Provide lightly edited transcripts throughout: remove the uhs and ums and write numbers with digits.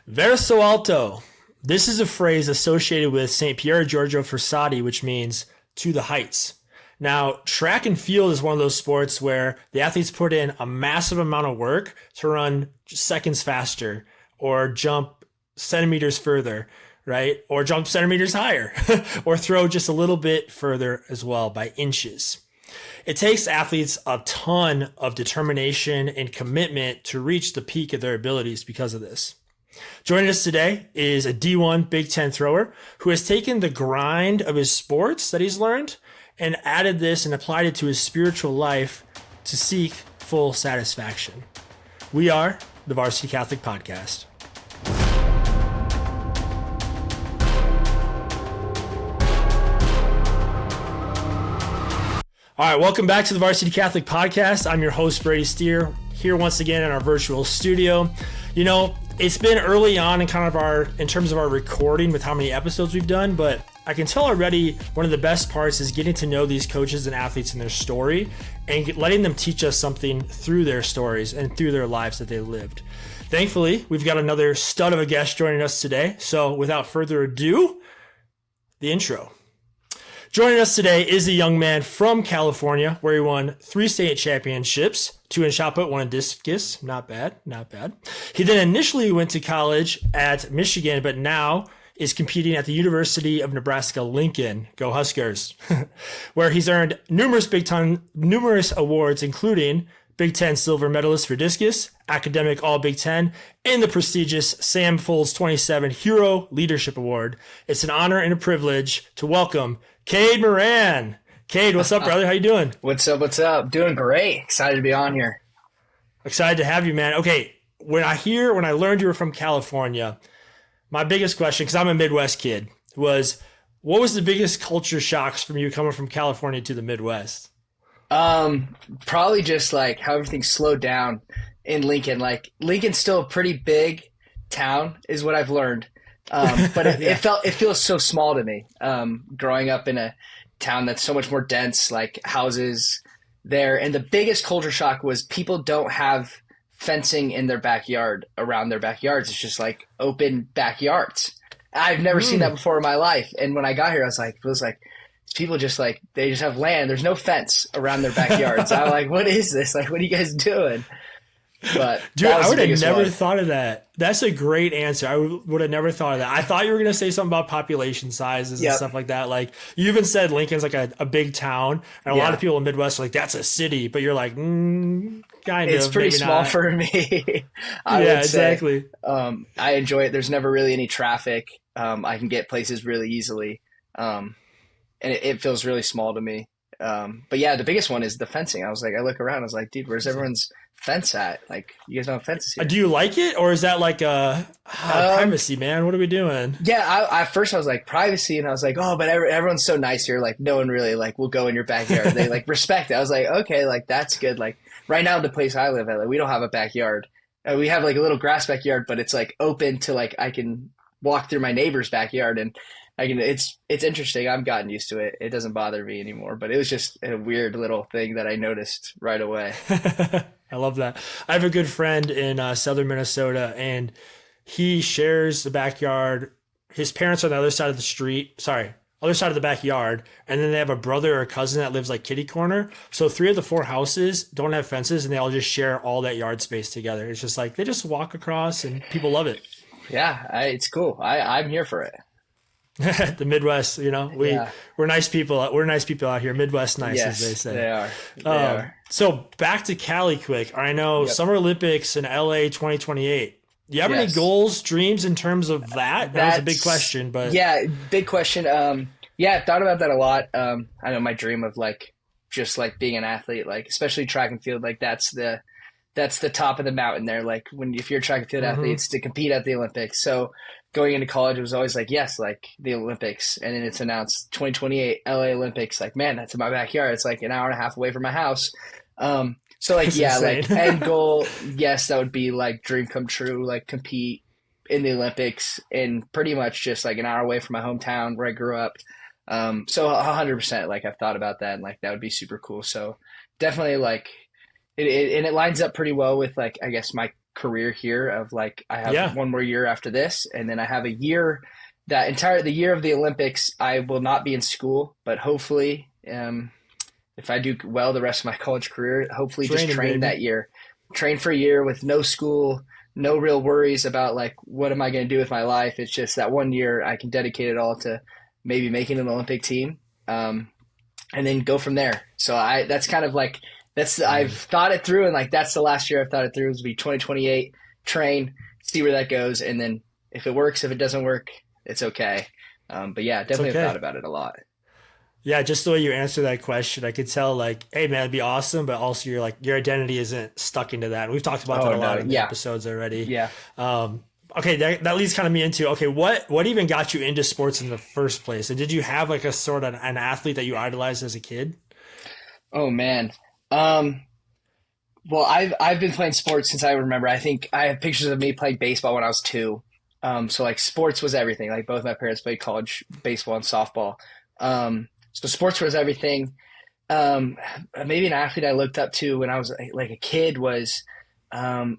Verso alto. This is a phrase associated with St. Pier Giorgio Frassati, which means to the heights. Now, track and field is one of those sports where the athletes put in a massive amount of work to run seconds faster or jump centimeters further, right? Or jump centimeters higher or throw just a little bit further as well by inches. It takes athletes a ton of determination and commitment to reach the peak of their abilities because of this. Joining us today is a D1 Big Ten thrower who has taken the grind of his sports that he's learned and added this and applied it to his spiritual life to seek full satisfaction. We are the Varsity Catholic Podcast. All right, welcome back to the Varsity Catholic Podcast. I'm your host, Brady Steer, here once again in our virtual studio. You know, it's been early on in terms of our recording with how many episodes we've done, but I can tell already one of the best parts is getting to know these coaches and athletes and their story and letting them teach us something through their stories and through their lives that they lived. Thankfully, we've got another stud of a guest joining us today. So without further ado, the intro. Joining us today is a young man from California where he won 3 state championships, 2 in shot put, 1 in discus. Not bad, not bad. He then initially went to college at Michigan, but now is competing at the University of Nebraska, Lincoln. Go Huskers. Where he's earned numerous awards, including Big Ten silver medalist for discus, academic all Big Ten, and the prestigious Sam Folds 27 Hero Leadership Award. It's an honor and a privilege to welcome Cade Moran. Cade, what's up, brother? How you doing? What's up? What's up? Doing great. Excited to be on here. Excited to have you, man. Okay, when I learned you were from California, my biggest question, because I'm a Midwest kid, was what was the biggest culture shocks from you coming from California to the Midwest? Probably just like how everything slowed down in Lincoln. Like Lincoln's still a pretty big town is what I've learned. But it feels so small to me. Growing up in a town that's so much more dense, like houses there. And the biggest culture shock was people don't have fencing in their backyard around their backyards. It's just like open backyards. I've never seen that before in my life. And when I got here, it was like, people just like, they just have land. There's no fence around their backyards. I'm like, what is this? Like, what are you guys doing? But dude, I would have never thought of that. That's a great answer. I would have never thought of that. I thought you were going to say something about population sizes and stuff like that. Like you even said Lincoln's like a big town, and a lot of people in the Midwest are like, that's a city. But you're like, kind of. It's pretty small not. For me. I would exactly. Say, I enjoy it. There's never really any traffic. I can get places really easily, and it feels really small to me. But yeah, the biggest one is the fencing. I look around, I was like, dude, where's everyone's fence at? Like, you guys don't have fences here. Do you like it, or is that like privacy, man? What are we doing? Yeah, at first I was like privacy, and I was like, oh, but everyone's so nice here. Like, no one really like will go in your backyard. They like respect it. I was like, okay, like that's good. Like right now, the place I live at, like, we don't have a backyard. We have like a little grass backyard, but it's like open to like I can walk through my neighbor's backyard and. It's interesting. I've gotten used to it. It doesn't bother me anymore, but it was just a weird little thing that I noticed right away. I love that. I have a good friend in southern Minnesota, and he shares the backyard. His parents are on the other side of the street. Other side of the backyard. And then they have a brother or a cousin that lives like kitty corner. So 3 of the 4 houses don't have fences, and they all just share all that yard space together. It's just like they just walk across, and people love it. Yeah, it's cool. I'm here for it. The Midwest, you know, we're nice people. We're nice people out here. Midwest nice, yes, as they say. They are. So back to Cali quick. I know Summer Olympics in LA 2028. Do you have any goals, dreams in terms of that? That was a big question, but big question. I've thought about that a lot. I know my dream of like just like being an athlete, like especially track and field, like that's the top of the mountain there. Like if you're a track and field athlete, it's to compete at the Olympics. So going into college, it was always like, yes, like the Olympics. And then it's announced 2028 LA Olympics. Like, man, that's in my backyard. It's like an hour and a half away from my house. So like, like end goal, yes, that would be like dream come true, like compete in the Olympics and pretty much just like an hour away from my hometown where I grew up. So 100%, like I've thought about that and like that would be super cool. So definitely like it lines up pretty well with like, I guess my career here of like, I have Yeah. one more year after this. And then I have a year the year of the Olympics, I will not be in school, but hopefully, if I do well the rest of my college career, hopefully just Training, train baby. that year, train for a year with no school, no real worries about like, what am I going to do with my life? It's just that one year I can dedicate it all to maybe making an Olympic team. And then go from there. So that's kind of like, I've thought it through, and like, that's the last year I've thought it through, is be 2028, train, see where that goes. And then if it works, if it doesn't work, it's okay. But yeah, It's definitely have okay. thought about it a lot. Yeah, just the way you answer that question, I could tell like, hey man, it'd be awesome, but also you're like your identity isn't stuck into that. And we've talked about that Oh a no. lot in the Yeah. episodes already. Yeah. Okay, that leads kind of me into okay, what even got you into sports in the first place? And did you have like a sort of an athlete that you idolized as a kid? Oh man. Well, I've been playing sports since I remember. I think I have pictures of me playing baseball when I was 2. So like sports was everything. Like both my parents played college baseball and softball. So sports was everything. Maybe an athlete I looked up to when I was like a kid was,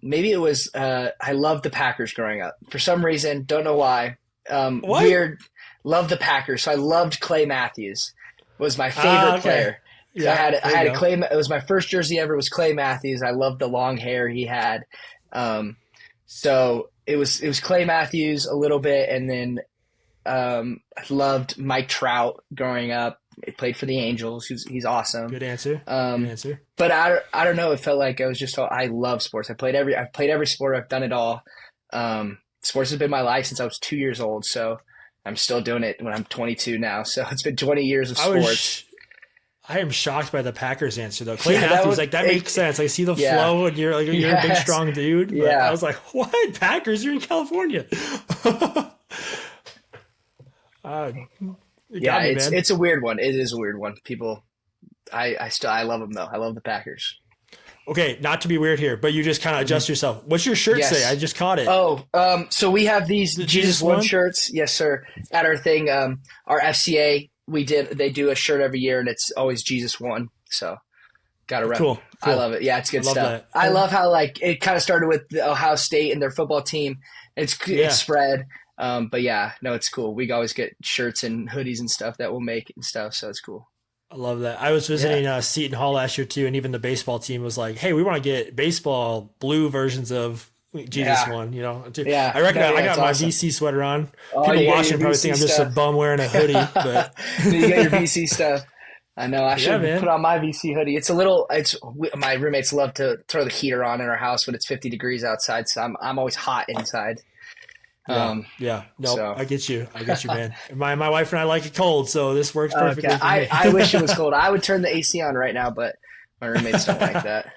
maybe it was, I loved the Packers growing up for some reason. Don't know why. What? Weird. Loved the Packers. So I loved Clay Matthews, was my favorite Okay. player. So Yeah, I there had you a go. Clay. It was my first jersey ever. Was Clay Matthews. I loved the long hair he had. So it was Clay Matthews a little bit, and then I loved Mike Trout growing up. He played for the Angels. He's awesome. Good answer. Good Um, answer. but I don't know. It felt like I was just I love sports. I've played every sport. I've done it all. Sports has been my life since I was 2 years old. So I'm still doing it when I'm 22 now. So it's been 20 years of I was sports. I am shocked by the Packers answer though. Clay Yeah, Matthews, like that makes sense. I see the yeah. flow, and you're like you're a big Yes. strong dude. But I Yeah. was like, what Packers? You're in California. uh, you Yeah, got me, man. it's a weird one. It is a weird one. People, I love them though. I love the Packers. Okay, not to be weird here, but you just kind of adjust yourself. What's your shirt Yes. say? I just caught it. Oh, so we have these The Jesus Jesus One one? shirts. Yes, sir. At our thing, our FCA, they do a shirt every year, and it's always Jesus One. So gotta rep. Cool. I love it. Yeah, it's good I love stuff. that. I love how like it kind of started with the Ohio State and their football team. Yeah. It's spread. But yeah, no, it's cool. We always get shirts and hoodies and stuff that we'll make and stuff. So it's cool. I love that. I was visiting Seton Hall last year too, and even the baseball team was like, "Hey, we want to get baseball blue versions of Jesus Yeah. One." You know, Yeah. I recognize. No, yeah, I got it's my awesome. VC sweater on. Oh, People you got watching your probably VC think I'm just a stuff. bum wearing a hoodie, but You got your VC stuff. I know. I should man. put on my VC hoodie. My roommates love to throw the heater on in our house when it's 50 degrees outside, so I'm always hot inside. yeah. No, so- I get you, man. My wife and I like it cold, so this works perfectly Okay. for me. I wish it was cold. I would turn the AC on right now, but my roommates don't like that.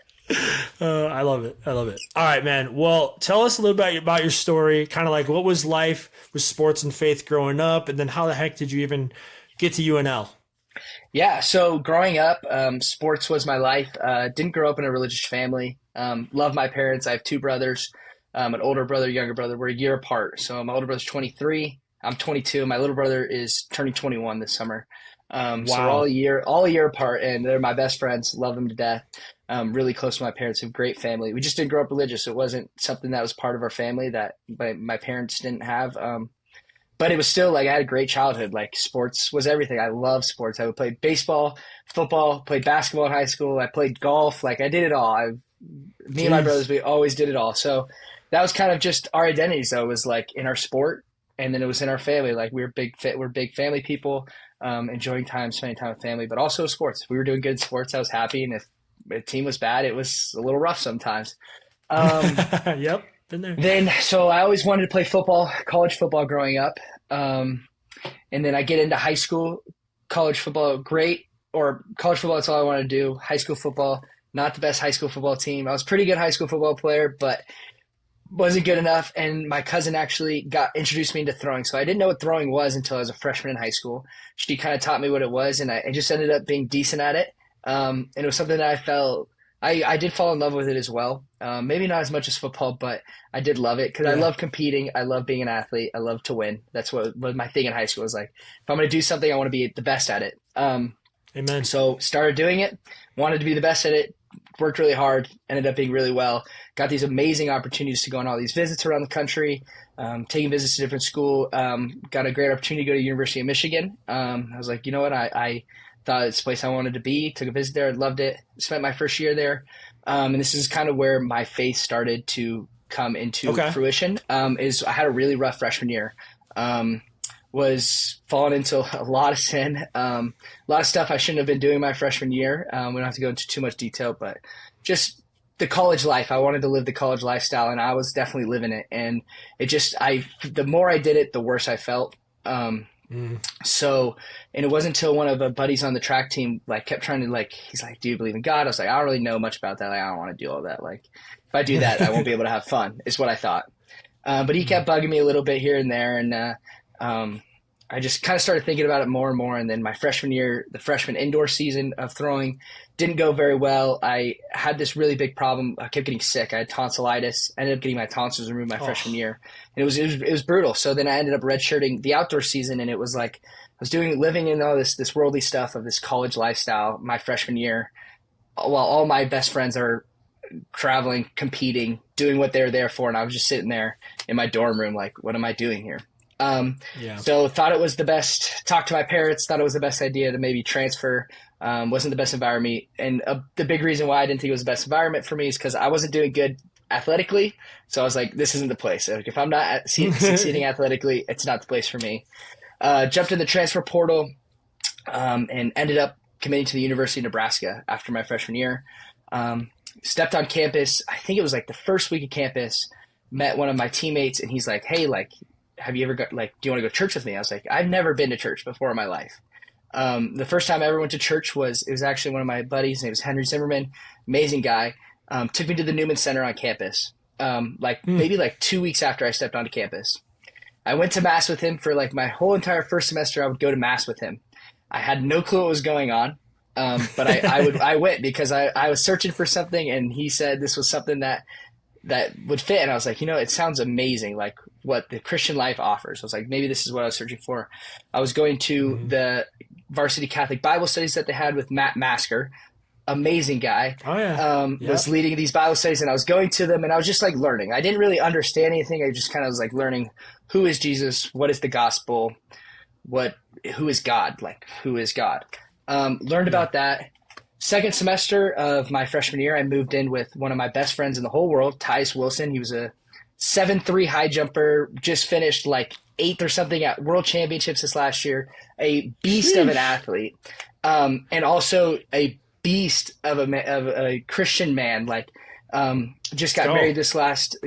I love it. I love it. All right, man. Well, tell us a little bit about your story. Kind of like what was life with sports and faith growing up, and then how the heck did you even get to UNL? Yeah, so growing up, sports was my life. Didn't grow up in a religious family. Love my parents. I have 2 brothers, an older brother, younger brother. We're a year apart. So my older brother's 23. I'm 22. My little brother is turning 21 this summer. So we're all a year apart, and they're my best friends. Love them to death. Really close to my parents. Have a great family. We just didn't grow up religious. It wasn't something that was part of our family that my parents didn't have. But it was still like I had a great childhood. Like sports was everything. I love sports. I would play baseball, football, played basketball in high school. I played golf. Like I did it all. Me and my brothers, we always did it all. So that was kind of just our identities. Though, was like in our sport, and then it was in our family. Like we're big family people, enjoying spending time with family, but also sports. If we were doing good sports, I was happy, and if the team was bad, it was a little rough sometimes. Yep, been there. So I always wanted to play football, college football growing up. And then I get into high school, college football, college football, that's all I wanted to do. High school football, not the best high school football team. I was a pretty good high school football player, but wasn't good enough. And my cousin actually introduced me into throwing. So I didn't know what throwing was until I was a freshman in high school. She kind of taught me what it was, and I just ended up being decent at it. And it was something that I did fall in love with it as well. Maybe not as much as football, but I did love it because I love competing. I love being an athlete. I love to win. That's what my thing in high school was like. If I'm going to do something, I want to be the best at it. Amen. So started doing it, wanted to be the best at it, worked really hard, ended up being really well, got these amazing opportunities to go on all these visits around the country, taking visits to different school, got a great opportunity to go to University of Michigan. I was like, you know what, I thought it's a place I wanted to be, took a visit there, loved it, spent my first year there. And this is kind of where my faith started to come into fruition, is I had a really rough freshman year. Was falling into a lot of sin, a lot of stuff I shouldn't have been doing my freshman year. We don't have to go into too much detail, but just the college life. I wanted to live the college lifestyle, and I was definitely living it. And it just, the more I did it, the worse I felt. So, and it wasn't until one of the buddies on the track team, like, kept trying to, like, he's like, do you believe in God? I was like, I don't really know much about that. Like, I don't want to do all that. Like, if I do that, I won't be able to have fun, is what I thought. But he kept bugging me a little bit here and there. And, I just kind of started thinking about it more and more. And then my freshman year, the freshman indoor season of throwing didn't go very well. I had this really big problem. I kept getting sick. I had tonsillitis. I ended up getting my tonsils removed my freshman year. And it was brutal. So then I ended up redshirting the outdoor season. And it was like, I was living in all this worldly stuff of this college lifestyle my freshman year, while all my best friends are traveling, competing, doing what they're there for. And I was just sitting there in my dorm room, like, what am I doing here? So thought it was the best, talked to my parents, thought it was the best idea to maybe transfer. Wasn't the best environment. And the big reason why I didn't think it was the best environment for me is because I wasn't doing good athletically. So I was like, this isn't the place. Like, if I'm not succeeding athletically, it's not the place for me. Jumped in the transfer portal, and ended up committing to the University of Nebraska after my freshman year. Stepped on campus. I think it was like the first week of campus, met one of my teammates, and he's like, hey, like, have you ever got, like, do you want to go to church with me? I was like, I've never been to church before in my life. The first time I ever went to church it was actually one of my buddies. His name was Henry Zimmerman, amazing guy. Took me to the Newman Center on campus, maybe like 2 weeks after I stepped onto campus. I went to mass with him for like my whole entire first semester. I would go to mass with him. I had no clue what was going on. But I went because I was searching for something, and he said this was something that would fit. And I was like, you know, it sounds amazing, like what the Christian life offers. I was like, maybe this is what I was searching for. I was going to the Varsity Catholic Bible studies that they had with Matt Masker, amazing guy. Oh yeah. Was leading these Bible studies, and I was going to them, and I was just like learning. I didn't really understand anything. I just kind of was like learning, who is Jesus? What is the gospel? Who is God? Like, who is God? Learned about that. Second semester of my freshman year, I moved in with one of my best friends in the whole world, Tyus Wilson. He was a 7'3" high jumper, just finished like 8th or something at World Championships this last year, a beast of an athlete, and also a beast of a Christian man. Like, just got married this last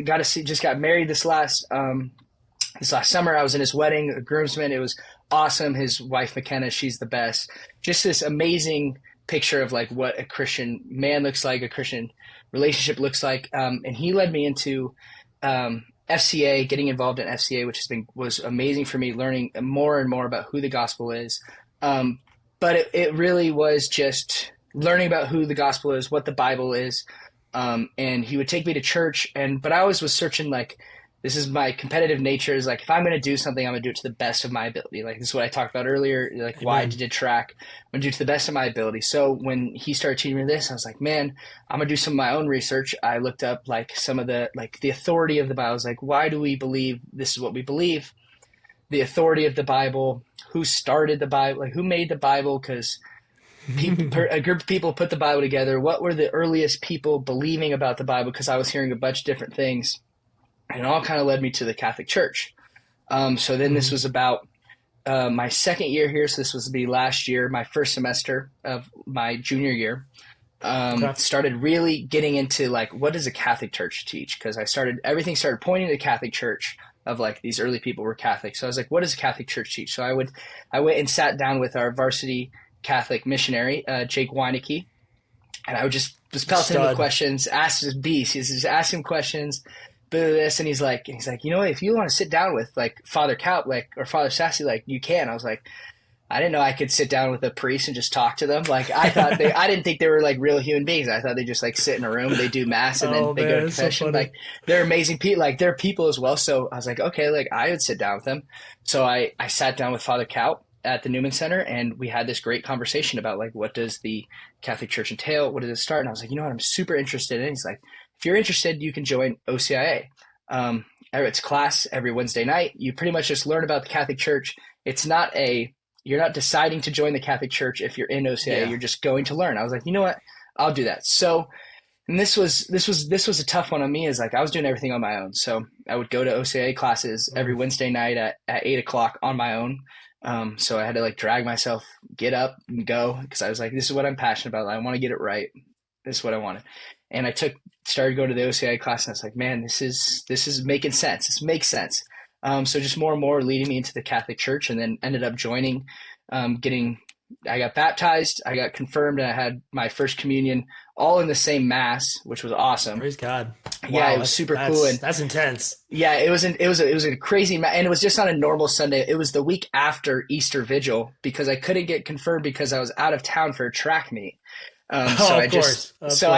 summer. I was in his wedding, a groomsman. It was awesome. His wife, McKenna, she's the best. Just this amazing picture of like what a Christian man looks like, a Christian relationship looks like. And he led me into FCA, getting involved in FCA, which was amazing for me, learning more and more about who the gospel is. But it really was just learning about who the gospel is, what the Bible is. And he would take me to church, but I always was searching, like, this is my competitive nature, is like, if I'm going to do something, I'm going to do it to the best of my ability. Like, this is what I talked about earlier, like, Amen. Why I did track. I'm going to do it to the best of my ability. So when he started teaching me this, I was like, man, I'm going to do some of my own research. I looked up like some of the authority of the Bible. I was like, why do we believe this is what we believe? The authority of the Bible, who started the Bible, like who made the Bible? Because a group of people put the Bible together. What were the earliest people believing about the Bible? Because I was hearing a bunch of different things. And it all kind of led me to the Catholic Church. So then this was about my second year here. So this was to be last year, my first semester of my junior year. Started really getting into like, what does a Catholic Church teach? Because everything started pointing to the Catholic Church, of like these early people were Catholic. So I was like, what does a Catholic Church teach? So I went and sat down with our Varsity Catholic missionary, Jake Weinecke, and I was pelting him with questions, asked his beast. He's asking him questions. This, and he's like, you know, if you want to sit down with like Father Kaup, like, or Father Sassy, like, you can. I was like, I didn't know I could sit down with a priest and just talk to them. Like, I didn't think they were like real human beings. I thought they just like sit in a room, they do mass, and then they go to confession. So like, they're amazing people. Like, they're people as well. So I was like, okay, like I would sit down with them. So I sat down with Father Kaup, at the Newman Center, and we had this great conversation about like, what does the Catholic Church entail? What does it start? And I was like, you know what, I'm super interested in. He's like, if you're interested, you can join OCIA. It's class every Wednesday night. You pretty much just learn about the Catholic Church. You're not deciding to join the Catholic Church if you're in OCIA. You're just going to learn. I was like, you know what, I'll do that. So, and this was a tough one on me, is like, I was doing everything on my own. So I would go to OCIA classes every Wednesday night at 8:00 on my own. So I had to like drag myself, get up and go, because I was like, this is what I'm passionate about. I want to get it right. This is what I wanted. And I started going to the OCIA class, and I was like, man, this is making sense. This makes sense. So just more and more leading me into the Catholic Church, and then ended up joining, I got baptized, I got confirmed, and I had my first communion all in the same mass, which was awesome. Praise God. Yeah, Wow, it was super cool. And that's intense. yeah, it was a crazy and it was just on a normal Sunday. It was the week after Easter Vigil, because I couldn't get confirmed because I was out of town for a track meet. I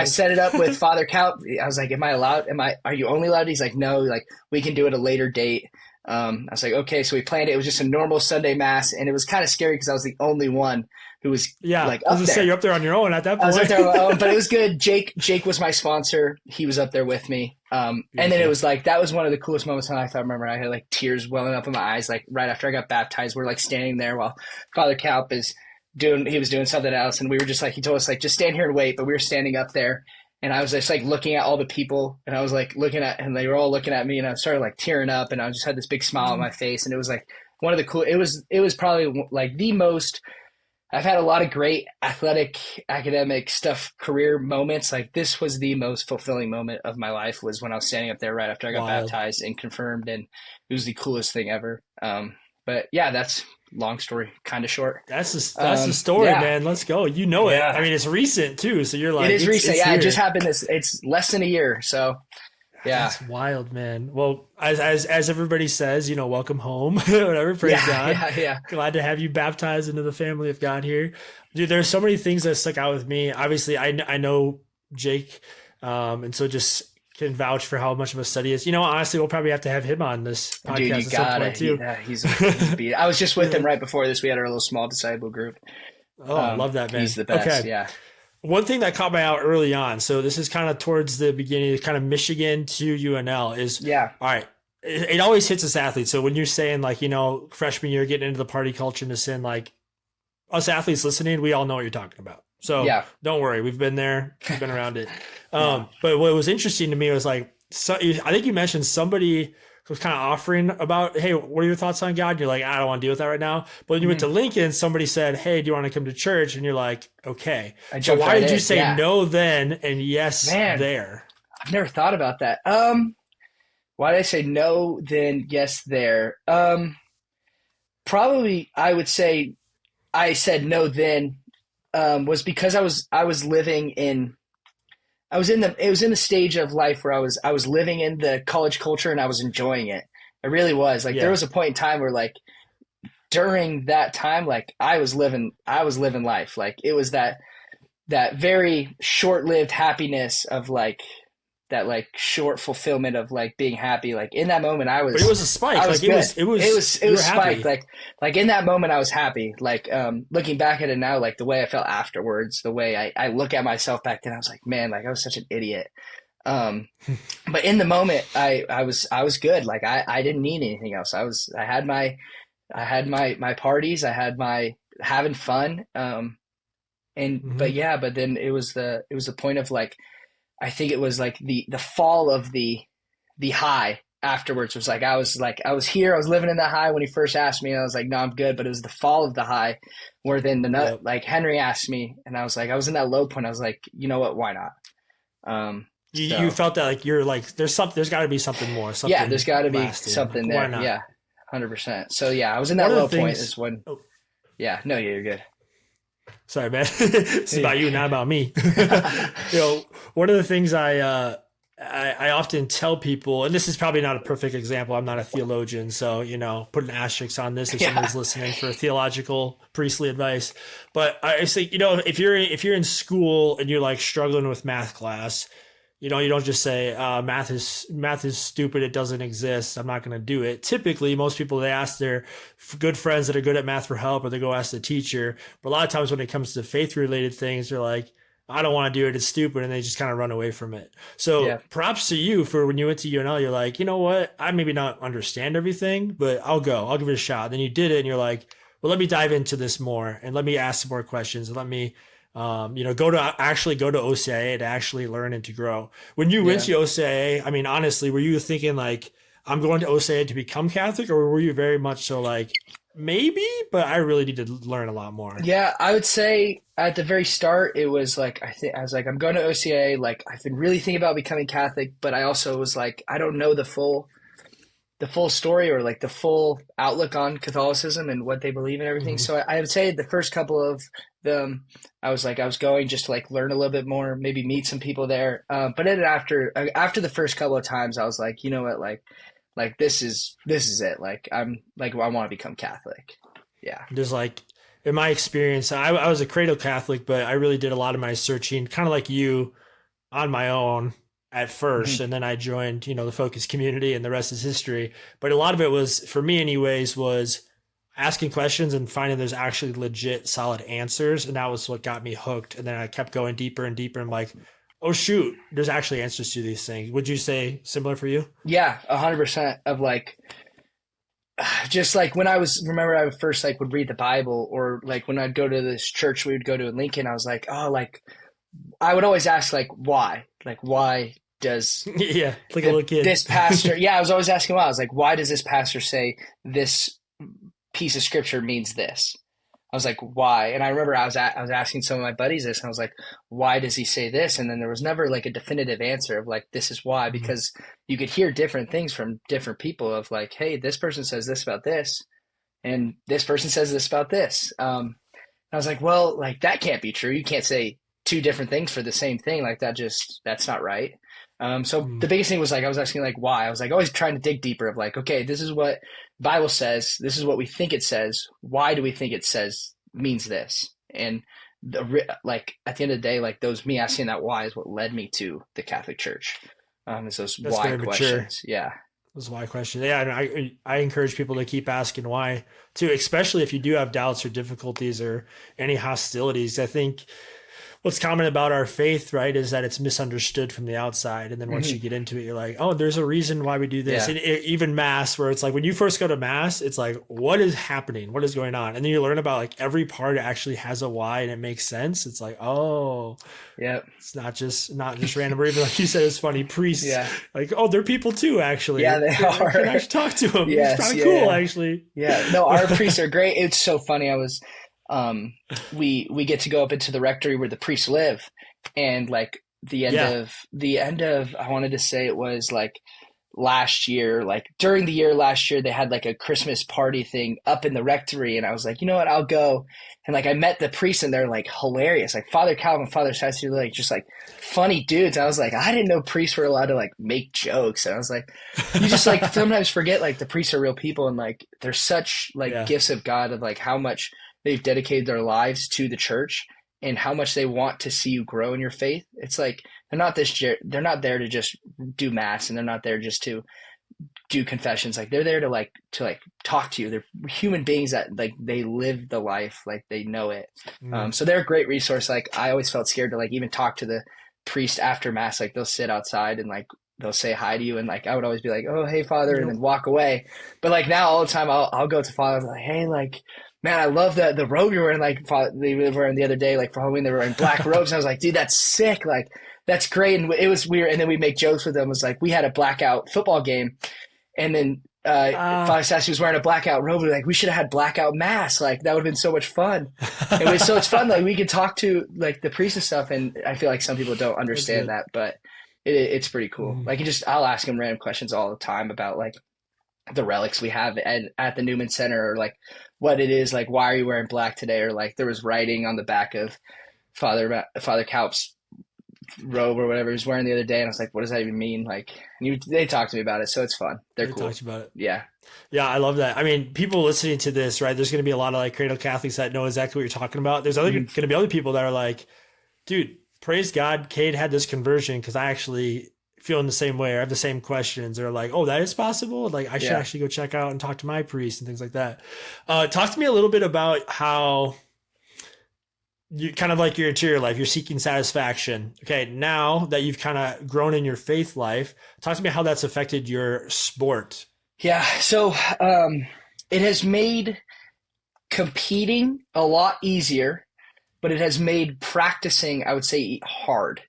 set it up with Father Cal. I was like, am I allowed? Are you only allowed? He's like, no, like we can do it a later date. I was like, okay. So we planned it. It was just a normal Sunday mass, and it was kind of scary because I was the only one who was like up there. Say you're up there on your own at that point. I was up there on my own, but it was good. Jake was my sponsor. He was up there with me. And then it was like, that was one of the coolest moments in my life. I remember I had like tears welling up in my eyes, like right after I got baptized. We're like standing there while Father Kalp he was doing something else. And we were just like, he told us like, just stand here and wait. But we were standing up there, and I was just like looking at all the people, and I was like and they were all looking at me, and I started like tearing up, and I just had this big smile on my face. And it was like one of the cool, it was probably like the most, I've had a lot of great athletic, academic stuff, career moments. Like this was the most fulfilling moment of my life, was when I was standing up there right after I got baptized and confirmed, and it was the coolest thing ever. But yeah, that's long story, kind of short. That's the story, man. Let's go. You know it. I mean, it's recent too. So you're like, it is recent. It just happened. It's less than a year. So yeah, that's wild, man. Well, as everybody says, welcome home, whatever. Praise God. Yeah. Glad to have you baptized into the family of God here, dude. There's so many things that stuck out with me. Obviously, I know Jake, and so just can vouch for how much of a study he is. Honestly, we'll probably have to have him on this podcast. Dude, you got it. Too. Yeah, he's I was just with him right before this. We had our little small disciple group. Oh, I love that, man. He's the best. Okay. Yeah. One thing that caught my eye early on, so this is kind of towards the beginning, kind of Michigan to UNL, is all right. It always hits us athletes. So when you're saying like, freshman year, getting into the party culture and this, in like us athletes listening, we all know what you're talking about. So don't worry, we've been there, we've been around it. But what was interesting to me was like, I think you mentioned somebody was kind of offering about, hey, what are your thoughts on God? And you're like, I don't want to deal with that right now. But when you went to Lincoln, somebody said, hey, do you want to come to church? And you're like, okay. So why did you say no then and yes there? I've never thought about that. Why did I say no then yes there? Probably I would say I said no then was because I was living in the stage of life where I was living in the college culture, and I was enjoying it. It really was. Like there was a point in time where like during that time, like I was living life. Like it was that very short-lived happiness of like that like short fulfillment of like being happy. Like in that moment but it was a spike. It was spiked. Like in that moment I was happy. Like looking back at it now, like the way I felt afterwards, the way I look at myself back then, I was like, man, like I was such an idiot. But in the moment I was good. Like I didn't need anything else. I had my parties, I had my having fun. But then it was the point of like, I think it was like the fall of the high afterwards was like, I was here, I was living in that high when he first asked me, and I was like, no, I'm good. But it was the fall of the high where then like Henry asked me, and I was like, I was in that low point. I was like, you know what? Why not? You felt that like you're like, there's gotta be something more. Something there's gotta be something there. Yeah. 100%. So I was in that low point is when, no, you're good. Sorry, man. It's about you, not about me. One of the things I often tell people, and this is probably not a perfect example. I'm not a theologian, so put an asterisk on this if somebody's listening for theological priestly advice. But I say, if you're in school and you're like struggling with math class, You know, you don't just say math is stupid. It doesn't exist. I'm not going to do it. Typically, most people, they ask their good friends that are good at math for help, or they go ask the teacher. But a lot of times when it comes to faith related things, they're like, I don't want to do it. It's stupid. And they just kind of run away from it. So Yeah. props to you for when you went to UNL, you're like, you know what? I maybe not understand everything, but I'll go. I'll give it a shot. Then you did it and you're like, well, let me dive into this more and let me ask some more questions and let me go to OCIA to actually learn and to grow. When you went to OCIA, I mean, honestly, were you thinking like, I'm going to OCIA to become Catholic, or were you very much so like, maybe, but I really need to learn a lot more? Yeah, I would say at the very start, it was like, I was like, I'm going to OCA. Like, I've been really thinking about becoming Catholic, but I also was like, I don't know the full story, or like the full outlook on Catholicism and what they believe and everything. Mm-hmm. So I would say the first couple of them, I was going just to like learn a little bit more, maybe meet some people there. But then after the first couple of times, I was like, you know what, like this is it. Like I'm like, well, I want to become Catholic. Yeah. There's like, in my experience, I was a cradle Catholic, but I really did a lot of my searching, kind of like you, on my own at first, and then I joined, the Focus community, and the rest is history. But a lot of it was, for me anyways, was asking questions and finding there's actually legit solid answers, and that was what got me hooked. And then I kept going deeper and deeper. I'm like, oh shoot, there's actually answers to these things. Would you say similar for you? Yeah, 100% of like, just like when I would first like would read the Bible, or like when I'd go to this church we would go to in Lincoln, I was like, oh, like I would always ask like why does yeah, like a little kid, this pastor, yeah, I was always asking why. I was like, why does this pastor say this piece of scripture means this? I was like, why? And I remember I was asking some of my buddies this, and I was like, why does he say this? And then there was never like a definitive answer of like, this is why, because you could hear different things from different people of like, hey, this person says this about this, and this person says this about this. I was like, well, like that can't be true. You can't say two different things for the same thing. Like that's not right. So the biggest thing was like, I was asking like why. I was like always trying to dig deeper of like, okay, this is what the Bible says. This is what we think it says. Why do we think it says means this? And like at the end of the day, like me asking that why is what led me to the Catholic Church. Is those That's why very questions. Mature. Yeah. Those why questions. Yeah, and I encourage people to keep asking why too, especially if you do have doubts or difficulties or any hostilities. I think what's common about our faith, right, is that it's misunderstood from the outside. And then once you get into it, you're like, oh, there's a reason why we do this. Yeah. And even Mass, where it's like, when you first go to Mass, it's like, what is happening? What is going on? And then you learn about like every part actually has a why and it makes sense. It's like, oh, yeah, it's not just random. Or even like you said, it's funny, priests, like, oh, they're people too, actually. Yeah, they are. You can actually talk to them. Yes, it's kind of cool, actually. Yeah, no, our priests are great. It's so funny. We get to go up into the rectory where the priests live, and like the end of I wanted to say it was like last year, like during the year last year, they had like a Christmas party thing up in the rectory, and I was like, you know what, I'll go. And like I met the priests, and they're like hilarious, like Father Calvin, Father Sassy, like just like funny dudes. I was like, I didn't know priests were allowed to like make jokes, and I was like, you just like sometimes forget like the priests are real people, and like they're such like gifts of God, of like how much they've dedicated their lives to the church and how much they want to see you grow in your faith. It's like they're not there to just do mass, and they're not there just to do confessions. Like they're there to talk to you. They're human beings that like they live the life, like they know it. So they're a great resource. Like I always felt scared to like even talk to the priest after mass. Like they'll sit outside and like they'll say hi to you, and like I would always be like, oh hey Father, and then walk away. But like now all the time I'll go to Father, like, hey, like, man, I love the robe you're wearing. Like they were wearing the other day, like for Halloween, they were wearing black robes. And I was like, dude, that's sick. Like that's great. And it was weird. And then we make jokes with them. It was like, we had a blackout football game, and then Father Sassy was wearing a blackout robe. We were like, we should have had blackout mass. Like that would have been so much fun. So it's fun. Like we could talk to like the priest and stuff. And I feel like some people don't understand that, but it's pretty cool. Like I'll ask him random questions all the time about like the relics we have at the Newman Center, or like what it is, like why are you wearing black today, or like there was writing on the back of Father Kaup's robe or whatever he was wearing the other day, and I was like, what does that even mean? Like, and they talked to me about it, so it's fun. They're cool. Talked about it. Yeah, I love that. I mean, people listening to this, right? There's going to be a lot of like cradle Catholics that know exactly what you're talking about. There's going to be other people that are like, dude, praise God, Cade had this conversion because I actually feel in the same way. I have the same questions. They're like, oh, that is possible. Like I should Yeah. actually go check out and talk to my priest and things like that. Talk to me a little bit about how you kind of like your interior life, you're seeking satisfaction. Okay. Now that you've kind of grown in your faith life, talk to me how that's affected your sport. Yeah. So it has made competing a lot easier, but it has made practicing, I would say, hard.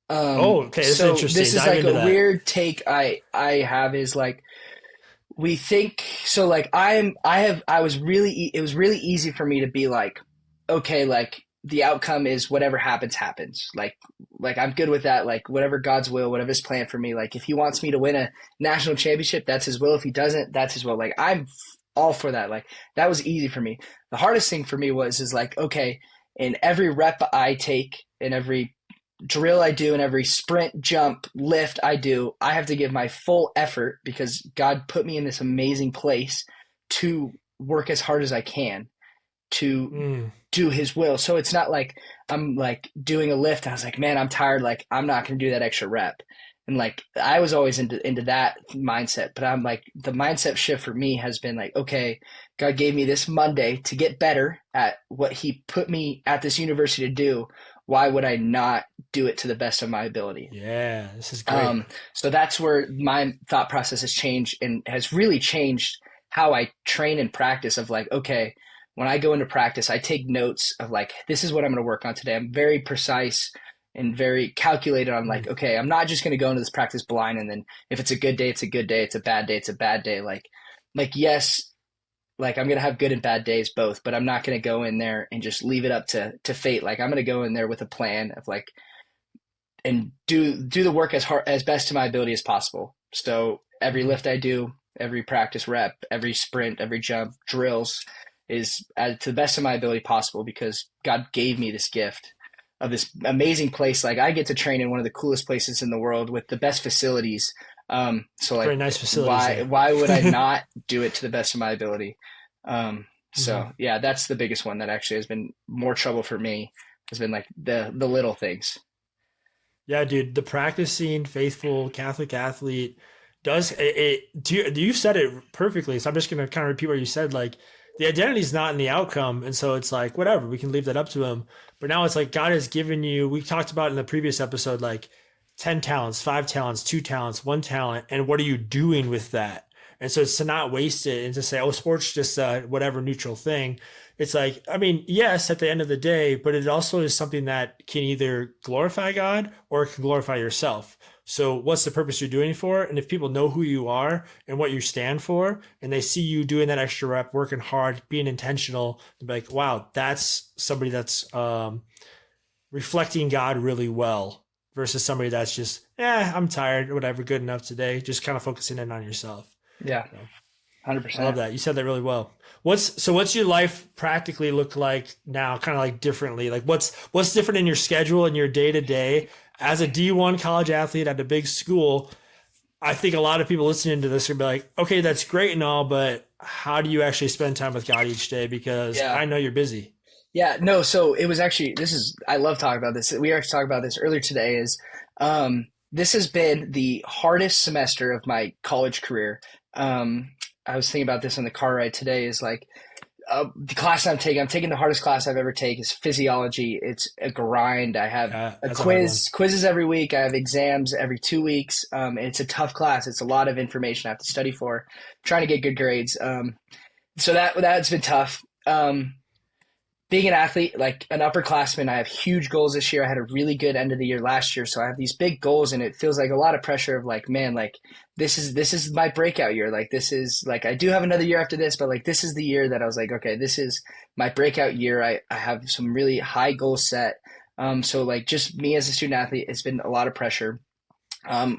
Oh, okay. This is So interesting. this is Dive like into a that. weird take I have is like we think so like I was really it was really easy for me to be like, okay, like the outcome is whatever happens. Like I'm good with that. Like whatever God's will, whatever his plan for me. Like if he wants me to win a national championship, that's his will. If he doesn't, that's his will. Like I'm all for that. Like that was easy for me. The hardest thing for me is like, okay, in every rep I take, in every drill I do, in every sprint, jump, lift I do, I have to give my full effort because God put me in this amazing place to work as hard as I can to Mm. do his will. So it's not like I'm like doing a lift and I was like, man, I'm tired. Like I'm not going to do that extra rep. And like I was always into that mindset, but I'm like the mindset shift for me has been like, okay, God gave me this Monday to get better at what he put me at this university to do. Why would I not do it to the best of my ability? Yeah, this is great. So that's where my thought process has changed and has really changed how I train and practice of like, okay, when I go into practice, I take notes of like, this is what I'm going to work on today. I'm very precise and very calculated on like, okay, I'm not just going to go into this practice blind. And then if it's a good day, it's a good day. It's a bad day, it's a bad day. Like, yes, like I'm going to have good and bad days both, but I'm not going to go in there and just leave it up to fate. Like I'm going to go in there with a plan of like, and do the work as best to my ability as possible. So every lift I do, every practice rep, every sprint, every jump, drills is to the best of my ability possible because God gave me this gift of this amazing place. Like I get to train in one of the coolest places in the world with the best facilities. So like Very nice facilities. why would I not do it to the best of my ability? So yeah, that's the biggest one that actually has been more trouble for me has been like the little things. Yeah, dude, the practicing faithful Catholic athlete does you've said it perfectly. So I'm just gonna kind of repeat what you said. Like the identity is not in the outcome, and so it's like whatever, we can leave that up to him. But now it's like God has given you. We talked about in the previous episode, like 10 talents, 5 talents, 2 talents, 1 talent, and what are you doing with that? And so it's to not waste it and to say, oh, sports just whatever neutral thing. It's like, I mean, yes, at the end of the day, but it also is something that can either glorify God or it can glorify yourself. So what's the purpose you're doing it for? And if people know who you are and what you stand for, and they see you doing that extra rep, working hard, being intentional, they'll be like, wow, that's somebody that's reflecting God really well versus somebody that's just, I'm tired, whatever, good enough today. Just kind of focusing in on yourself. Yeah. So, 100%. I love that. You said that really well. What's your life practically look like now, kind of like differently? Like what's different in your schedule and your day to day as a D1 college athlete at a big school? I think a lot of people listening to this are be like, okay, that's great and all, but how do you actually spend time with God each day? Because I know you're busy. Yeah, no, so it was actually, I love talking about this. We actually talked about this earlier today is, this has been the hardest semester of my college career. I was thinking about this on the car ride today is like, the class I'm taking the hardest class I've ever taken is physiology. It's a grind. I have quizzes every week. I have exams every 2 weeks. It's a tough class. It's a lot of information I have to study for, trying to get good grades. So that's been tough. Being an athlete, like an upperclassman, I have huge goals this year. I had a really good end of the year last year. So I have these big goals and it feels like a lot of pressure of like, man, like this is my breakout year. Like this is like, I do have another year after this, but like, this is the year that I was like, okay, this is my breakout year. I have some really high goals set. So like just me as a student athlete, it's been a lot of pressure.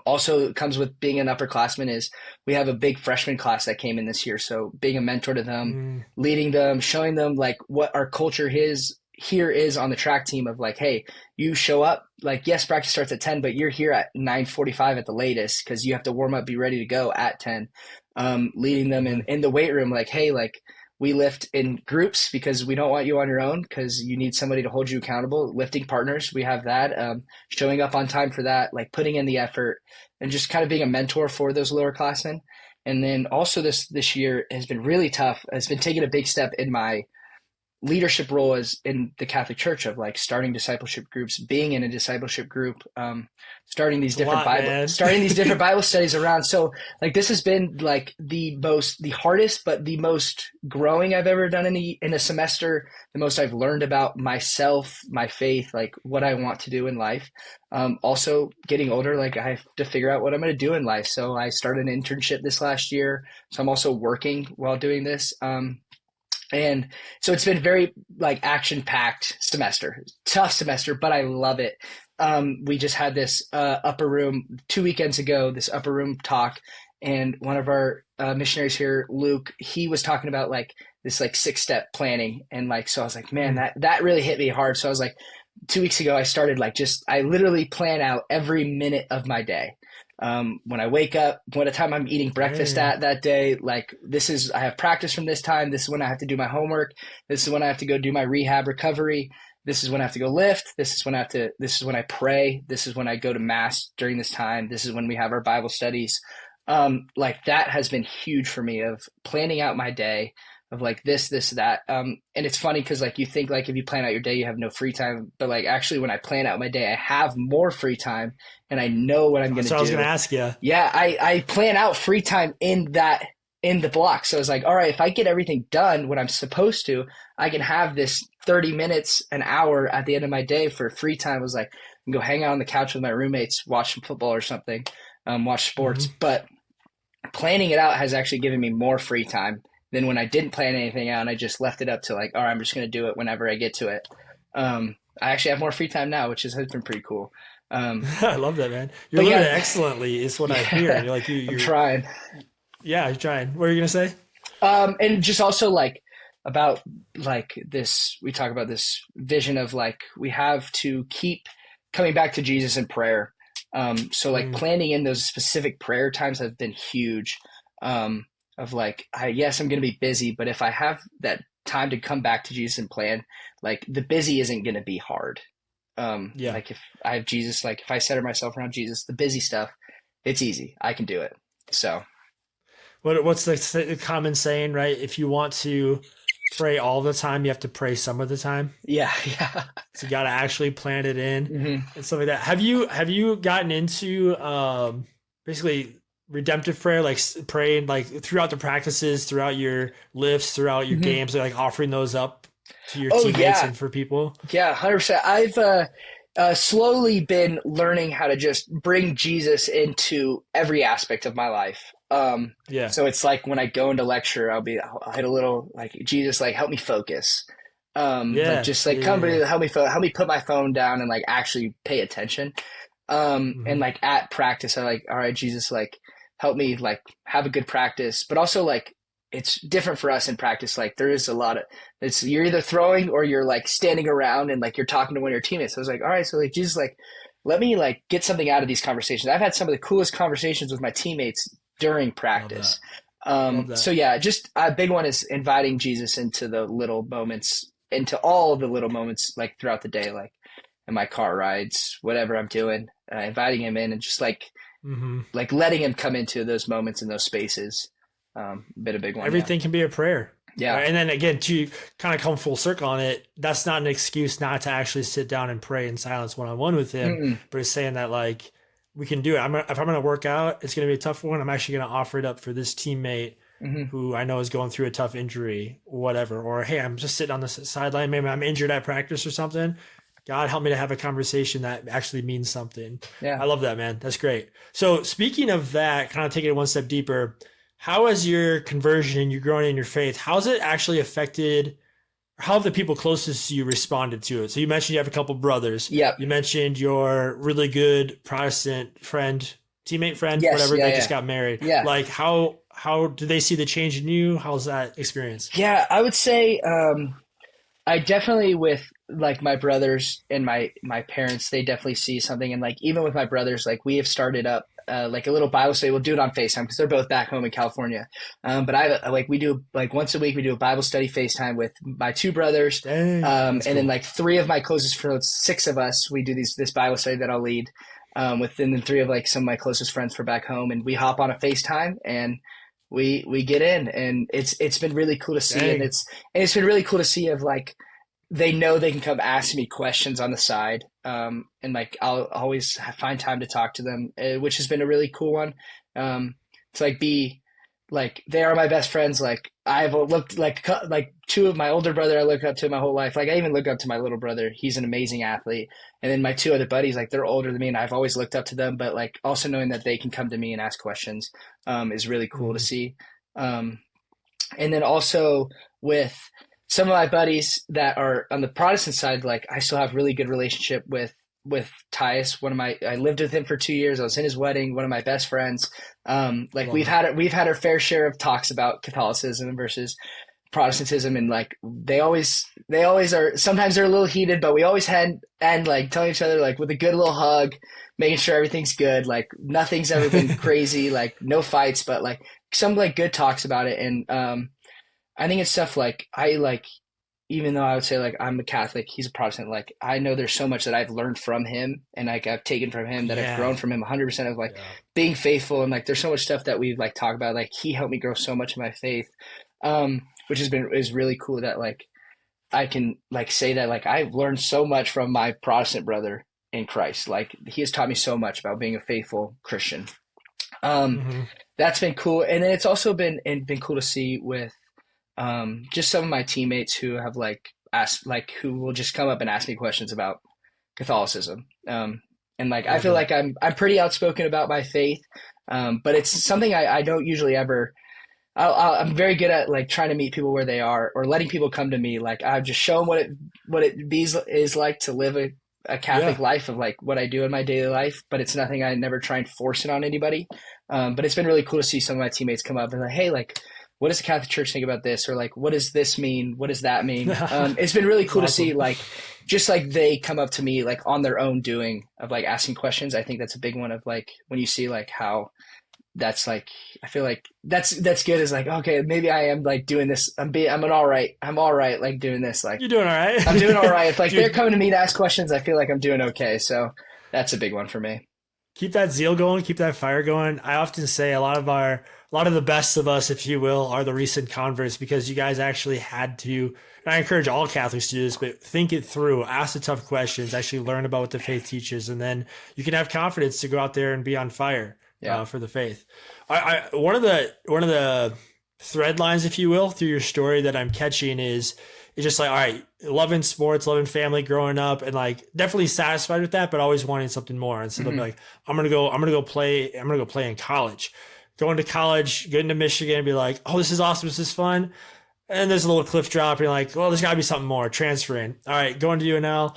Also comes with being an upperclassman is we have a big freshman class that came in this year. So being a mentor to them, leading them, showing them like what our culture here is on the track team of like, hey, you show up, like, yes, practice starts at 10, but you're here at 9:45 at the latest because you have to warm up, be ready to go at 10. Leading them in the weight room, like, hey, like we lift in groups because we don't want you on your own, because you need somebody to hold you accountable. Lifting partners, we have that. Showing up on time for that, like putting in the effort and just kind of being a mentor for those lower classmen. And then also this year has been really tough. It's been taking a big step in my leadership role as in the Catholic Church, of like starting discipleship groups, being in a discipleship group, starting these different Bible studies around. So like this has been like the hardest, but the most growing I've ever done in a semester, the most I've learned about myself, my faith, like what I want to do in life. Also getting older, like I have to figure out what I'm going to do in life. So I started an internship this last year. So I'm also working while doing this. And so it's been very like action-packed semester, tough semester, but I love it. We just had this upper room 2 weekends ago, this upper room talk, and one of our missionaries here, Luke, he was talking about like this like 6-step planning. And like, so I was like, man, that really hit me hard. So I was like, 2 weeks ago, I started like I literally plan out every minute of my day. When I wake up, what time I'm eating breakfast at that day, like I have practice from this time. This is when I have to do my homework. This is when I have to go do my rehab recovery. This is when I have to go lift. This is when I pray. This is when I go to mass during this time. This is when we have our Bible studies. Like that has been huge for me, of planning out my day, of like this, that. And it's funny because like you think like if you plan out your day, you have no free time. But like actually when I plan out my day, I have more free time and I know what I'm going to do. So I was going to ask you. Yeah, I plan out free time in the block. So I was like, all right, if I get everything done, what I'm supposed to, I can have this 30 minutes, an hour at the end of my day for free time. I was like, I can go hang out on the couch with my roommates, watch some football or something, watch sports. But planning it out has actually given me more free time than when I didn't plan anything out and I just left it up to like, all right, I'm just going to do it whenever I get to it. I actually have more free time now, which has been pretty cool. I love that, man. You're living it excellently is what I hear. You're like, you're trying. Yeah, you're trying. What are you going to say? And just also like about like this, we talk about this vision of like, we have to keep coming back to Jesus in prayer. So like planning in those specific prayer times have been huge. Of like, yes, I'm going to be busy, but if I have that time to come back to Jesus and plan, like the busy isn't going to be hard. Like if I have Jesus, like if I center myself around Jesus, the busy stuff, it's easy. I can do it. So what's the common saying, right? If you want to pray all the time, you have to pray some of the time. Yeah. So you got to actually plan it in and stuff like that. Have you gotten into basically redemptive prayer, like praying like throughout the practices, throughout your lifts, throughout your games, like offering those up to your teammates and for people? Yeah, 100%. I've slowly been learning how to just bring Jesus into every aspect of my life. So it's like when I go into lecture, I'll hit a little like, Jesus, like help me focus. Help me put my phone down and like actually pay attention. And like at practice, I like, all right, Jesus, like help me like have a good practice, but also like it's different for us in practice. Like there is a lot of you're either throwing or you're like standing around and like you're talking to one of your teammates. So I was like, all right, so like Jesus, like let me like get something out of these conversations. I've had some of the coolest conversations with my teammates during practice. So yeah, just a big one is inviting Jesus into the little moments, into all the little moments like throughout the day, like in my car rides, whatever I'm doing, inviting him in and just like like letting him come into those moments in those spaces. Been a big one. Everything can be a prayer. Yeah. And then again, to kind of come full circle on it, that's not an excuse not to actually sit down and pray in silence one-on-one with him, but it's saying that like we can do it. If I'm going to work out, it's going to be a tough one. I'm actually going to offer it up for this teammate who I know is going through a tough injury, whatever. Or, hey, I'm just sitting on the sideline. Maybe I'm injured at practice or something. God, help me to have a conversation that actually means something. Yeah. I love that, man. That's great. So speaking of that, kind of taking it one step deeper, how has your conversion and you growing in your faith, how's it actually affected, how have the people closest to you responded to it? So you mentioned you have a couple brothers. Yeah. You mentioned your really good Protestant teammate friend, whatever, that just got married. Yeah. Like how do they see the change in you? How's that experience? Yeah, I would say I definitely with like my brothers and my parents, they definitely see something. And like, even with my brothers, like we have started up like a little Bible study. We'll do it on FaceTime because they're both back home in California. But we do like once a week we do a Bible study FaceTime with my two brothers, Dang, and cool. then like three of my closest friends, six of us. We do this Bible study that I'll lead with, and then three of like some of my closest friends for back home, and we hop on a FaceTime and we get in, and it's been really cool to see. Dang. And it's been really cool to see of like they know they can come ask me questions on the side, and like I'll always find time to talk to them, which has been a really cool one. To like be like they are my best friends. Like I've looked like two of my older brother I look up to my whole life. Like I even look up to my little brother. He's an amazing athlete. And then my two other buddies, like they're older than me and I've always looked up to them, but like also knowing that they can come to me and ask questions is really cool to see. And then also with some of my buddies that are on the Protestant side, like I still have really good relationship with Tyus. I lived with him for 2 years. I was in his wedding, one of my best friends. Like we've had our fair share of talks about Catholicism versus Protestantism, and like they always are. Sometimes they're a little heated, but we always end like telling each other like with a good little hug, making sure everything's good. Like nothing's ever been crazy, like no fights, but like some like good talks about it. And I think it's stuff like even though I would say like I'm a Catholic, he's a Protestant. Like I know there's so much that I've learned from him and like I've taken from him that I've grown from him 100% of like being faithful. And like there's so much stuff that we've like talked about. Like he helped me grow so much in my faith, which is really cool that like I can like say that like I've learned so much from my Protestant brother in Christ. Like he has taught me so much about being a faithful Christian. That's been cool. And then it's also been cool to see with just some of my teammates who have like asked, like who will just come up and ask me questions about Catholicism. And like, I feel like I'm pretty outspoken about my faith. But it's something I don't usually ever, I'm very good at like trying to meet people where they are or letting people come to me. Like I've just shown what it is like to live a Catholic life of like what I do in my daily life, but it's nothing I never try and force it on anybody. But it's been really cool to see some of my teammates come up and like, hey, like, what does the Catholic Church think about this? Or like, what does this mean? What does that mean? It's been really cool to see like, just like they come up to me like on their own doing of like asking questions. I think that's a big one of like, when you see like how that's like, I feel like that's good. Is like, okay, maybe I am like doing this. I'm all right. Like doing this. Like you're doing all right. I'm doing all right. If like they're coming to me to ask questions, I feel like I'm doing okay. So that's a big one for me. Keep that zeal going, keep that fire going. I often say a lot of the best of us, if you will, are the recent converts because you guys actually had to, and I encourage all Catholics to do this, but think it through, ask the tough questions, actually learn about what the faith teaches, and then you can have confidence to go out there and be on fire for the faith. One of the thread lines, if you will, through your story that I'm catching is just like, all right, loving sports, loving family growing up, and like definitely satisfied with that, but always wanting something more. And so they'll be like, I'm gonna go play in college. Going to college, getting to Michigan, and be like, oh, this is awesome, this is fun. And there's a little cliff drop, and you're like, well, there's gotta be something more, transferring. All right, going to UNL,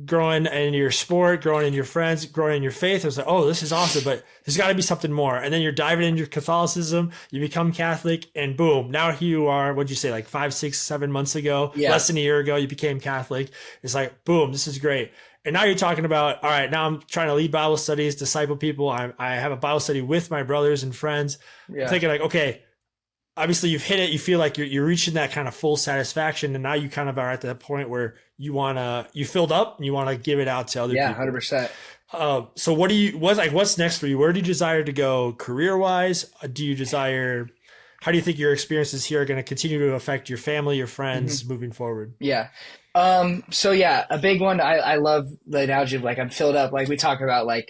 growing in your sport, growing in your friends, growing in your faith. I was like, oh, this is awesome, but there's got to be something more. And then you're diving into your Catholicism, you become Catholic, and boom, now here you are. What'd you say, like 5, 6, 7 months ago, less than a year ago, you became Catholic. It's like, boom, this is great. And now you're talking about, all right, now I'm trying to lead Bible studies, disciple people. I have a Bible study with my brothers and friends. I'm thinking like, okay, obviously you've hit it. You feel like you're reaching that kind of full satisfaction. And now you kind of are at that point where you filled up and you want to give it out to other people. 100%. So what's next for you? Where do you desire to go career wise? How do you think your experiences here are going to continue to affect your family, your friends moving forward? Yeah. A big one. I love the analogy of like, I'm filled up. Like we talk about like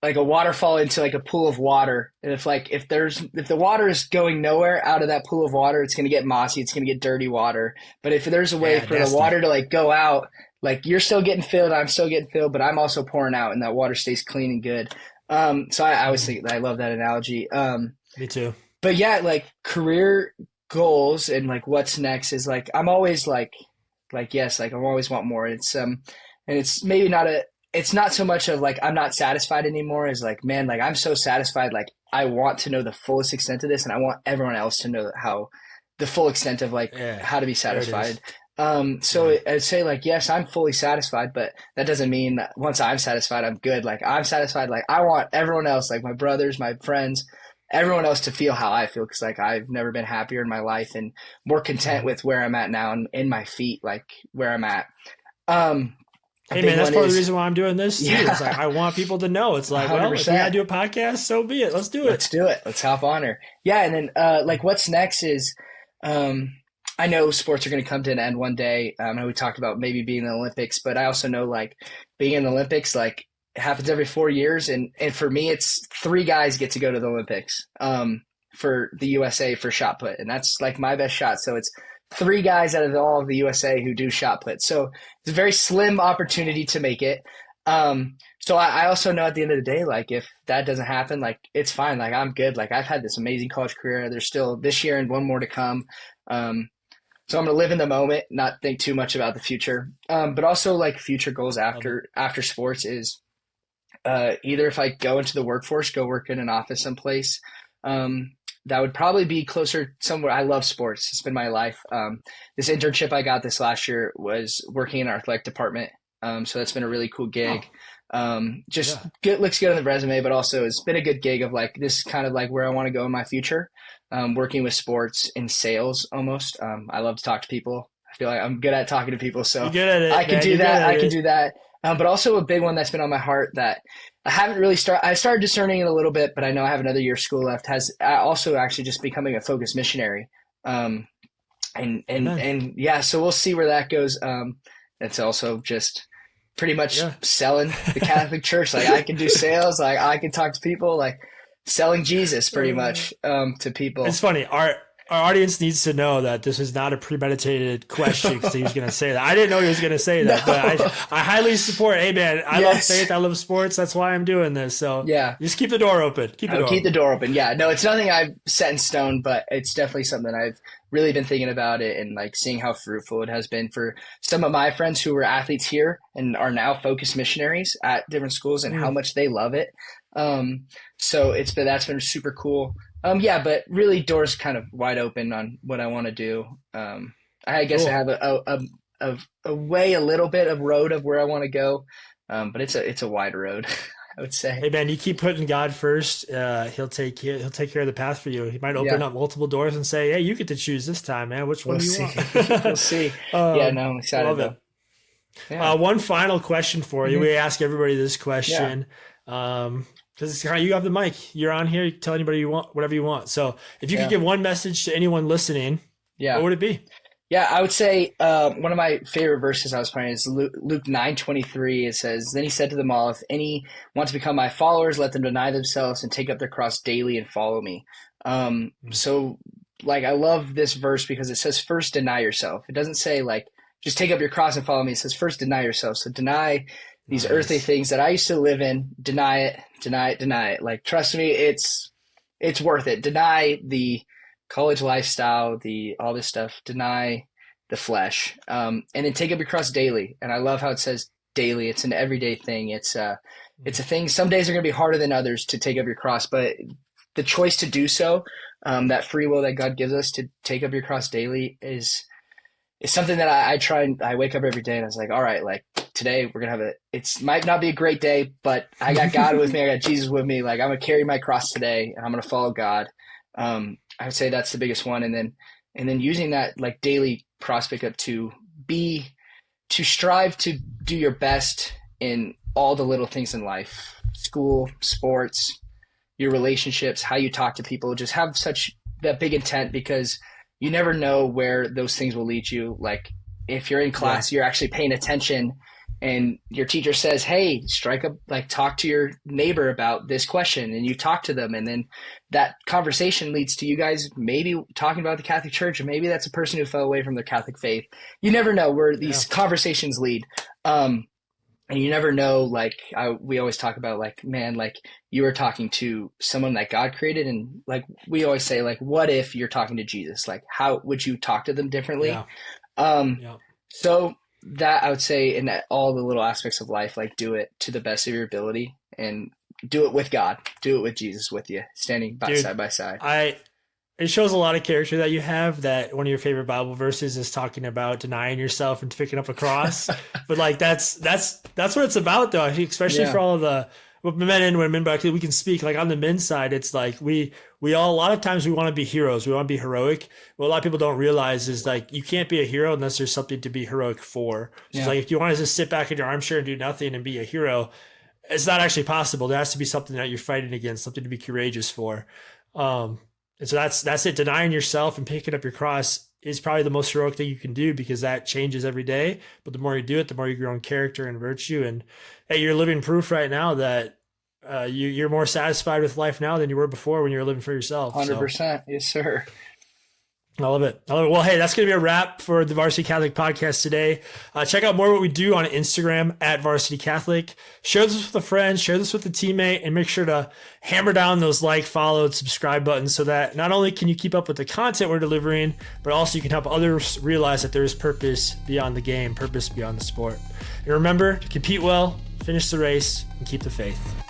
a waterfall into like a pool of water. And if the water is going nowhere out of that pool of water, it's going to get mossy. It's going to get dirty water. But if there's a way for the water to like go out, like you're still getting filled, I'm still getting filled, but I'm also pouring out and that water stays clean and good. So I always think that I love that analogy. Me too. But yeah, like career goals and like what's next is like, I'm always like, yes, like I always want more. It's, and it's maybe it's not so much of like, I'm not satisfied anymore as like, man, like I'm so satisfied. Like I want to know the fullest extent of this. And I want everyone else to know how the full extent of like how to be satisfied. So I'd say like, yes, I'm fully satisfied, but that doesn't mean that once I'm satisfied, I'm good. Like I'm satisfied. Like I want everyone else, like my brothers, my friends, everyone else to feel how I feel. Cause like I've never been happier in my life and more content with where I'm at now and in my feet, like where I'm at. Hey man, that's part of the reason why I'm doing this too. Yeah. It's like I want people to know. It's like, 100%. well, if we gotta do a podcast, so be it. Let's do it. Let's do it. Let's hop on her. Yeah, and then like what's next is I know sports are going to come to an end one day. I know we talked about maybe being in the Olympics, but I also know like being in the Olympics, like it happens every 4 years, and for me, it's 3 guys get to go to the Olympics for the USA for shot put, and that's like my best shot. So it's 3 guys out of all of the USA who do shot put. So it's a very slim opportunity to make it. So I also know at the end of the day, like if that doesn't happen, like it's fine. Like I'm good. Like I've had this amazing college career. There's still this year and one more to come. So I'm going to live in the moment, not think too much about the future. But also like future goals after sports is either if I go into the workforce, go work in an office someplace, that would probably be closer somewhere. I love sports. It's been my life. This internship I got this last year was working in our athletic department. So that's been a really cool gig. Good, looks good on the resume, but also it's been a good gig of like, this is kind of like where I want to go in my future. Working with sports in sales almost. I love to talk to people. I feel like I'm good at talking to people. So You're good at it, I can man. do You're that. good at I can it. do that. But also a big one that's been on my heart that I haven't really I started discerning it a little bit, but I know I have another year of school left, I also actually just becoming a focused missionary. And yeah, so we'll see where that goes. It's also just pretty much selling the Catholic Church. Like I can do sales, like I can talk to people, like selling Jesus pretty much to people. It's funny. Our audience needs to know that this is not a premeditated question because he was going to say that. I didn't know he was going to say that, but I highly support. Hey man, I love faith. I love sports. That's why I'm doing this. So just keep the door open. Keep the door open. Yeah, no, it's nothing I've set in stone, but it's definitely something I've really been thinking about it and like seeing how fruitful it has been for some of my friends who were athletes here and are now focused missionaries at different schools and how much they love it. So that's been super cool. But really doors kind of wide open on what I want to do. I guess I have a way, a little bit of road of where I want to go. But it's a wide road, I would say. Hey man, you keep putting God first. He'll take care of the path for you. He might open up multiple doors and say, "Hey, you get to choose this time, man. Which one do you want?" We'll see. I'm excited. Love it. Yeah. One final question for you. We ask everybody this question. Because you have the mic. You're on here. You can tell anybody you want, whatever you want. So if you could give one message to anyone listening, what would it be? Yeah, I would say one of my favorite verses I was playing is Luke 9:23. It says, "Then he said to them all, if any want to become my followers, let them deny themselves and take up their cross daily and follow me." So like I love this verse because it says first deny yourself. It doesn't say like just take up your cross and follow me. It says first deny yourself. So deny these earthly things that I used to live in, deny it. Like, trust me, it's worth it. Deny the college lifestyle, all this stuff, deny the flesh, and then take up your cross daily. And I love how it says daily. It's an everyday thing. It's a thing. Some days are going to be harder than others to take up your cross, but the choice to do so, that free will that God gives us to take up your cross daily is something that I try and I wake up every day and I was like, all right, like today we're going to have it might not be a great day, but I got God with me. I got Jesus with me. Like I'm going to carry my cross today and I'm going to follow God. I would say that's the biggest one. And then using that like daily prospect up to strive to do your best in all the little things in life, school, sports, your relationships, how you talk to people, just have such that big intent because you never know where those things will lead you. Like if you're in class, you're actually paying attention and your teacher says, hey, talk to your neighbor about this question and you talk to them. And then that conversation leads to you guys maybe talking about the Catholic Church, or maybe that's a person who fell away from their Catholic faith. You never know where these conversations lead. And you never know, like we always talk about like, man, like you were talking to someone that God created. And like, we always say like, what if you're talking to Jesus? Like, how would you talk to them differently? So that I would say in that all the little aspects of life, like do it to the best of your ability and do it with God, do it with Jesus with you, standing side by side. it shows a lot of character that you have, that one of your favorite Bible verses is talking about denying yourself and picking up a cross. But like, that's what it's about though. I think especially for all of the men and women, but we can speak like on the men's side. It's like we all, a lot of times we want to be heroes. We want to be heroic. What a lot of people don't realize is like, you can't be a hero unless there's something to be heroic for. So it's like, if you want to just sit back in your armchair and do nothing and be a hero, it's not actually possible. There has to be something that you're fighting against, something to be courageous for. And so that's it. Denying yourself and picking up your cross is probably the most heroic thing you can do, because that changes every day. But the more you do it, the more you grow in character and virtue. And hey, you're living proof right now that you're more satisfied with life now than you were before when you were living for yourself. 100%. Yes, sir. I love it. Well, hey, that's going to be a wrap for the Varsity Catholic podcast today. Check out more of what we do on Instagram at Varsity Catholic. Share this with a friend, share this with a teammate, and make sure to hammer down those like, follow, subscribe buttons so that not only can you keep up with the content we're delivering, but also you can help others realize that there is purpose beyond the game, purpose beyond the sport. And remember to compete well, finish the race, and keep the faith.